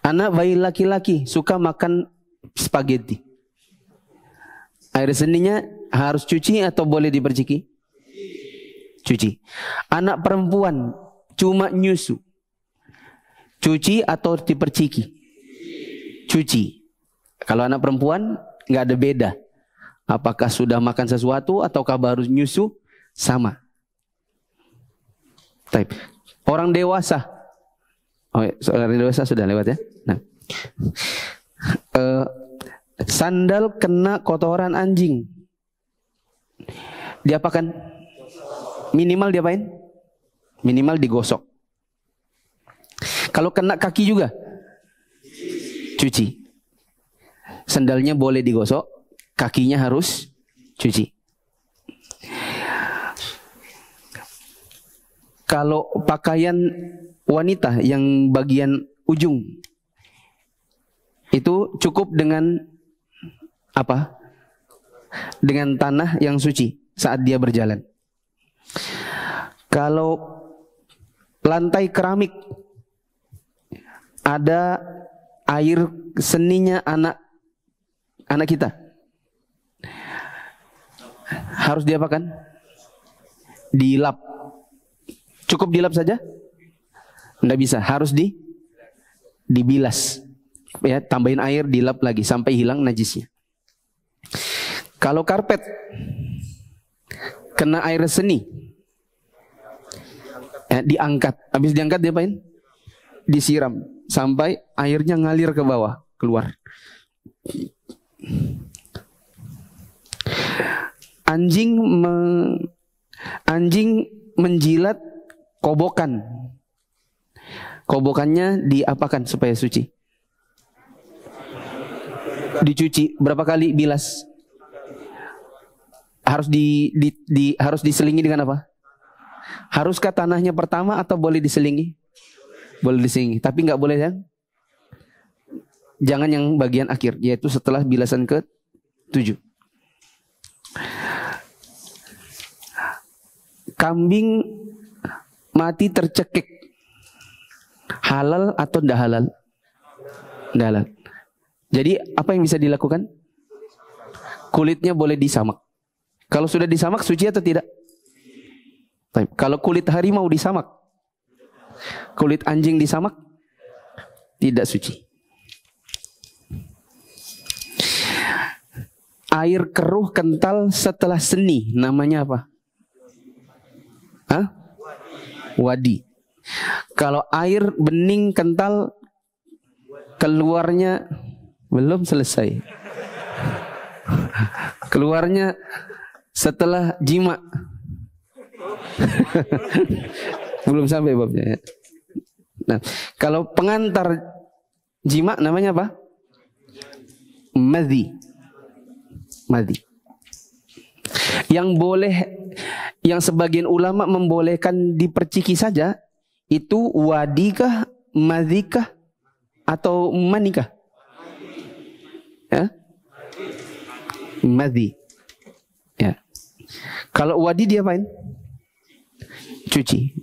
Anak bayi laki-laki suka makan spaghetti, air seninya harus cuci atau boleh diperciki? Cuci. Anak perempuan cuma nyusu, cuci atau diperciki? Cuci. Kalau anak perempuan nggak ada beda. Apakah sudah makan sesuatu ataukah baru nyusu, sama. Type. Orang dewasa. Orang dewasa sudah lewat ya. Nah. Sandal kena kotoran anjing. Diapakan? Minimal diapain? Minimal digosok. Kalau kena kaki juga? Cuci. Sandalnya boleh digosok, kakinya harus cuci. Kalau pakaian wanita yang bagian ujung itu cukup dengan apa? Dengan tanah yang suci saat dia berjalan. Kalau lantai keramik ada air seninya anak kita, harus diapakan? Dilap. Cukup dilap saja? Tidak bisa, harus dibilas. Ya, tambahin air, dilap lagi sampai hilang najisnya. Kalau karpet kena air seni, diangkat. Habis diangkat diapain? Disiram sampai airnya ngalir ke bawah, keluar. Anjing menjilat kobokan. Kobokannya diapakan supaya suci? Dicuci. Berapa kali bilas? Harus harus diselingi dengan apa? Haruskah tanahnya pertama atau boleh diselingi? Boleh diselingi, tapi nggak boleh ya? Jangan yang bagian akhir, yaitu setelah bilasan ke-7. Kambing mati tercekik, halal atau tidak halal? Tidak halal. Jadi apa yang bisa dilakukan? Kulitnya boleh disamak. Kalau sudah disamak suci atau tidak? Kalau kulit harimau disamak, kulit anjing disamak, tidak suci. Air keruh kental setelah seni, namanya apa? Hah? Wadi. Kalau air bening kental keluarnya belum selesai, keluarnya setelah jima. Belum sampai babnya ya. Nah, kalau pengantar jima namanya apa? Madhi. Madhi. Yang sebagian ulama membolehkan diperciki saja itu wadikah, madhikah, atau manikah? Ya? Madhi. Ya. Kalau wadi diapain? Cuci.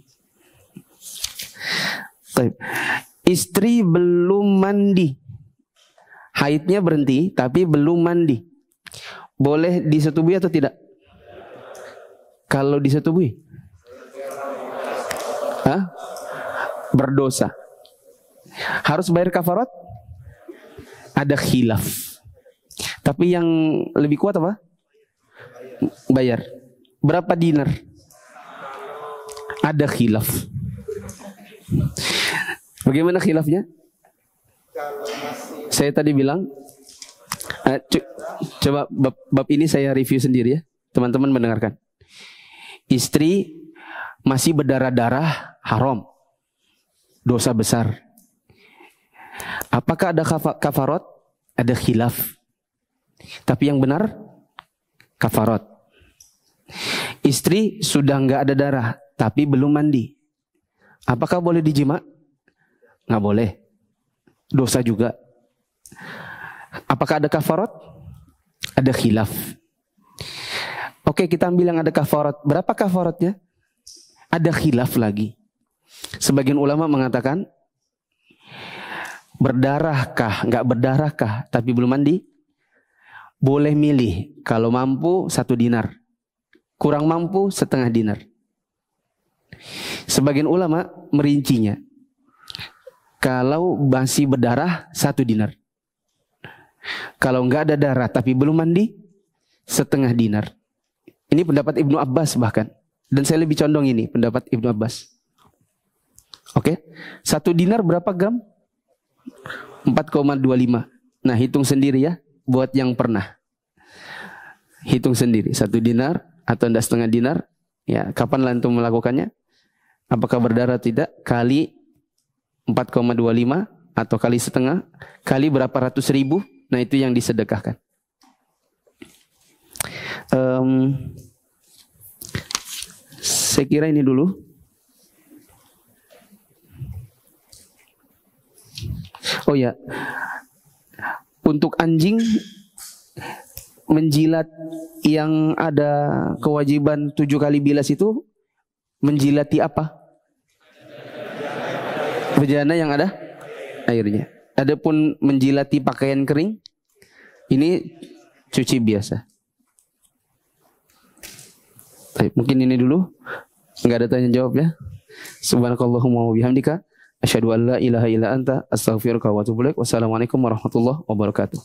Istri belum mandi, haidnya berhenti tapi belum mandi, boleh disetubui atau tidak? Kalau disetubui, berdosa. Harus bayar kafarat? Ada khilaf. Tapi yang lebih kuat apa? Bayar. Berapa dinar? Ada khilaf. Bagaimana khilafnya? Saya tadi bilang, coba bab ini saya review sendiri ya, teman-teman mendengarkan. Istri masih berdarah-darah, haram, dosa besar. Apakah ada kafarat? Ada khilaf. Tapi yang benar kafarat. Istri sudah nggak ada darah, tapi belum mandi. Apakah boleh dijima? Nggak boleh. Dosa juga. Apakah ada kafarat? Ada khilaf. Oke, kita ambil yang ada kafarat. Berapa kafaratnya? Ada khilaf lagi. Sebagian ulama mengatakan berdarahkah, nggak berdarahkah, tapi belum mandi, boleh milih. Kalau mampu 1 dinar, kurang mampu 1/2 dinar. Sebagian ulama merincinya. Kalau masih berdarah 1 dinar. Kalau nggak ada darah tapi belum mandi 1/2 dinar. Ini pendapat Ibnu Abbas bahkan. Dan saya lebih condong ini pendapat Ibnu Abbas. Oke, 1 dinar berapa gram? 4,25. Nah, hitung sendiri ya, buat yang pernah. Hitung sendiri, 1 dinar atau 1/2 dinar. Ya, kapan antum melakukannya? Apakah berdarah tidak? Kali 4,25 atau kali 1/2, kali berapa ratus ribu? Nah, itu yang disedekahkan. Saya kira ini dulu. Oh ya, untuk anjing menjilat yang ada kewajiban 7 kali bilas itu menjilati apa? Bejana yang ada airnya. Adapun menjilati pakaian kering, ini cuci biasa. Baik, mungkin ini dulu. Enggak ada tanya jawab ya. Subhanakallahumma wa bihamdika asyhadu an la ilaha illa anta astaghfiruka wa atubu ilaik. Wassalamualaikum warahmatullahi wabarakatuh.